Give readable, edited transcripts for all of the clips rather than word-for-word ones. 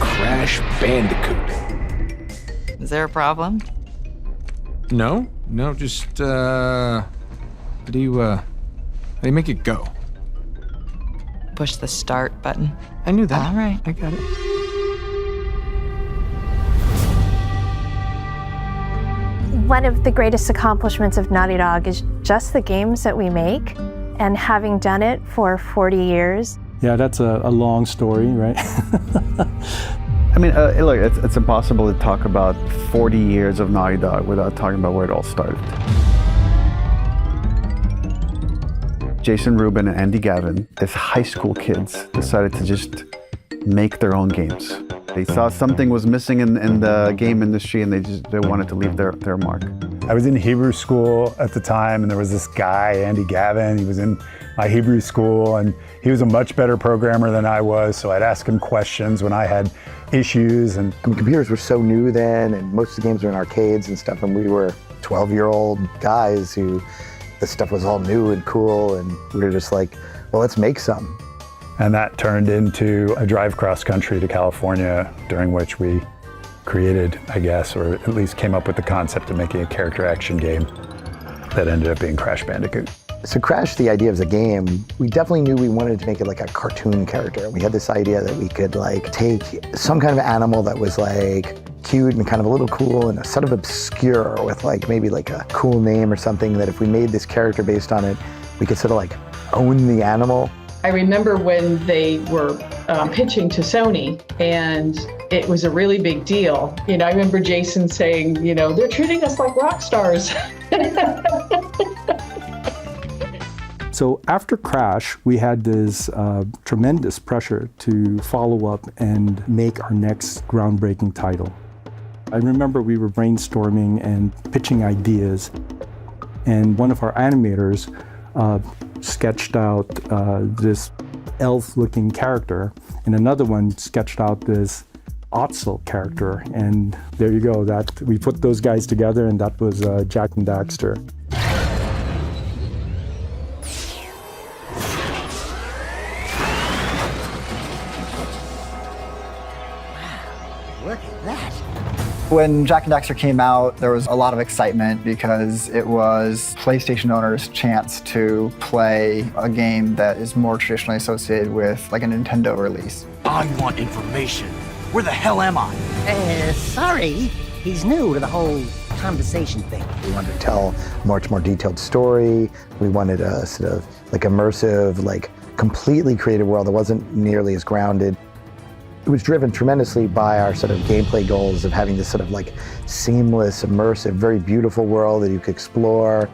Crash Bandicoot. Is there a problem? No, just, how do you make it go? Push the start button. I knew that. All right. I got it. One of the greatest accomplishments of Naughty Dog is just the games that we make, and having done it for 40 years. Yeah, that's a long story, right? I mean, look, it's impossible to talk about 40 years of Naughty Dog without talking about where it all started. Jason Rubin and Andy Gavin, as high school kids, decided to just make their own games. They saw something was missing in the game industry, and they wanted to leave their mark. I was in Hebrew school at the time, and there was this guy, Andy Gavin. He was in my Hebrew school, and he was a much better programmer than I was, so I'd ask him questions when I had issues. And computers were so new then, and most of the games were in arcades and stuff, and we were 12-year-old guys who this stuff was all new and cool, and we were just like, well, let's make some. And that turned into a drive cross country to California, during which we created, I guess, or at least came up with the concept of making a character action game that ended up being Crash Bandicoot. So Crash, the idea of the game, we definitely knew we wanted to make it like a cartoon character. We had this idea that we could like take some kind of animal that was like cute and kind of a little cool and sort of obscure with like maybe like a cool name or something, that if we made this character based on it, we could sort of like own the animal. I remember when they were pitching to Sony, and it was a really big deal. You know, I remember Jason saying, you know, they're treating us like rock stars. So after Crash, we had this tremendous pressure to follow up and make our next groundbreaking title. I remember we were brainstorming and pitching ideas, and one of our animators sketched out this elf-looking character, and another one sketched out this Otzel character, and there you go. That we put those guys together, and that was Jak and Daxter. Look at that. When Jak and Daxter came out, there was a lot of excitement because it was PlayStation owners' chance to play a game that is more traditionally associated with like a Nintendo release. I want information. Where the hell am I? Sorry. He's new to the whole conversation thing. We wanted to tell a much more detailed story. We wanted a sort of like immersive, like completely creative world that wasn't nearly as grounded. It was driven tremendously by our sort of gameplay goals of having this sort of like seamless, immersive, very beautiful world that you could explore.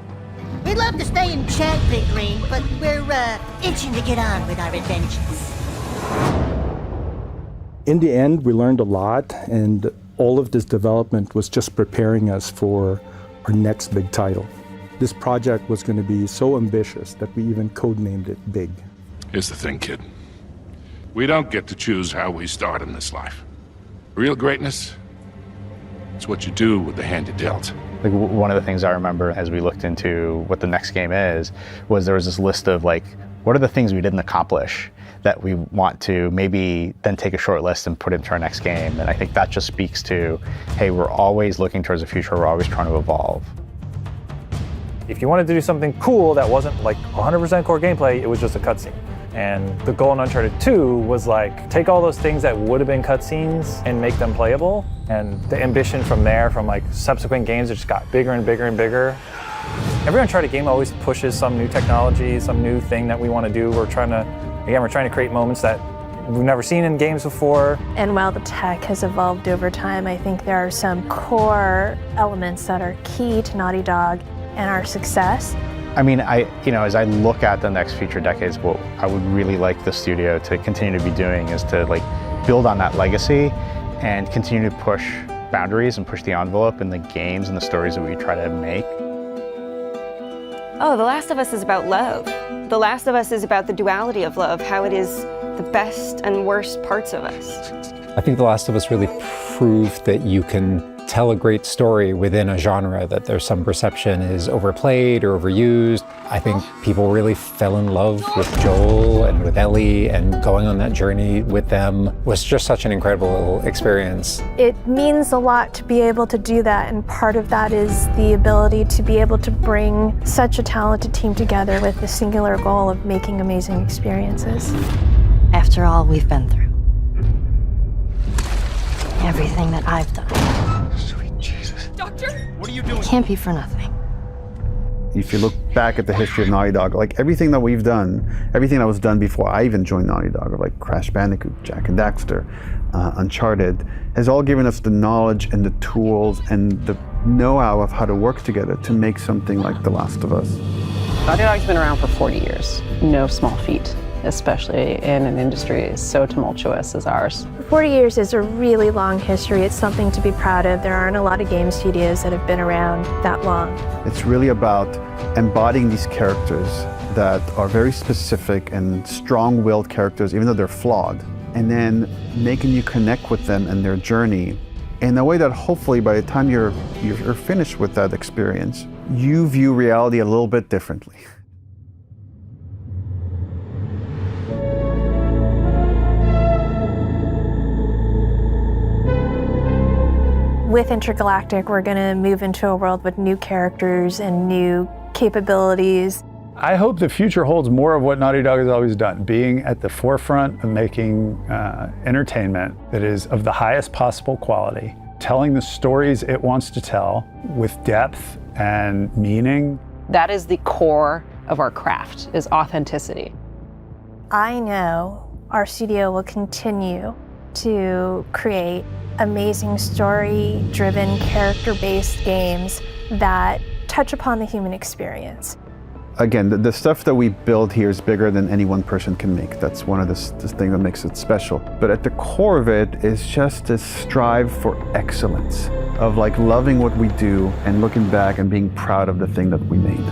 We'd love to stay and chat, Big Green, but we're itching to get on with our adventures. In the end, we learned a lot, and all of this development was just preparing us for our next big title. This project was going to be so ambitious that we even codenamed it Big. Here's the thing, kid. We don't get to choose how we start in this life. Real greatness, it's what you do with the hand you're dealt. Like one of the things I remember as we looked into what the next game is, was there was this list of like, what are the things we didn't accomplish that we want to maybe then take a short list and put into our next game. And I think that just speaks to, hey, we're always looking towards the future, we're always trying to evolve. If you wanted to do something cool that wasn't like 100% core gameplay, it was just a cutscene. And the goal in Uncharted 2 was like, take all those things that would have been cutscenes and make them playable. And the ambition from there, from like subsequent games, it just got bigger and bigger and bigger. Every Uncharted game always pushes some new technology, some new thing that we want to do. We're trying to create moments that we've never seen in games before. And while the tech has evolved over time, I think there are some core elements that are key to Naughty Dog and our success. I mean, as I look at the next future decades, what I would really like the studio to continue to be doing is to like build on that legacy and continue to push boundaries and push the envelope in the games and the stories that we try to make. Oh, The Last of Us is about love. The Last of Us is about the duality of love, how it is the best and worst parts of us. I think The Last of Us really proved that you can tell a great story within a genre that there's some perception is overplayed or overused. I think people really fell in love with Joel and with Ellie, and going on that journey with them was just such an incredible experience. It means a lot to be able to do that, and part of that is the ability to be able to bring such a talented team together with the singular goal of making amazing experiences. After all we've been through, everything that I've done. Sweet Jesus. Doctor? What are you doing? Can't be for nothing. If you look back at the history of Naughty Dog, like everything that we've done, everything that was done before I even joined Naughty Dog, like Crash Bandicoot, Jak and Daxter, Uncharted, has all given us the knowledge and the tools and the know-how of how to work together to make something like The Last of Us. Naughty Dog's been around for 40 years. No small feat, especially in an industry so tumultuous as ours. 40 years is a really long history. It's something to be proud of. There aren't a lot of game studios that have been around that long. It's really about embodying these characters that are very specific and strong-willed characters, even though they're flawed, and then making you connect with them and their journey in a way that hopefully by the time you're finished with that experience, you view reality a little bit differently. With Intergalactic, we're going to move into a world with new characters and new capabilities. I hope the future holds more of what Naughty Dog has always done, being at the forefront of making entertainment that is of the highest possible quality, telling the stories it wants to tell with depth and meaning. That is the core of our craft, is authenticity. I know our studio will continue to create amazing story-driven, character-based games that touch upon the human experience. Again, the stuff that we build here is bigger than any one person can make. That's one of the things that makes it special. But at the core of it is just this strive for excellence, of like loving what we do and looking back and being proud of the thing that we made.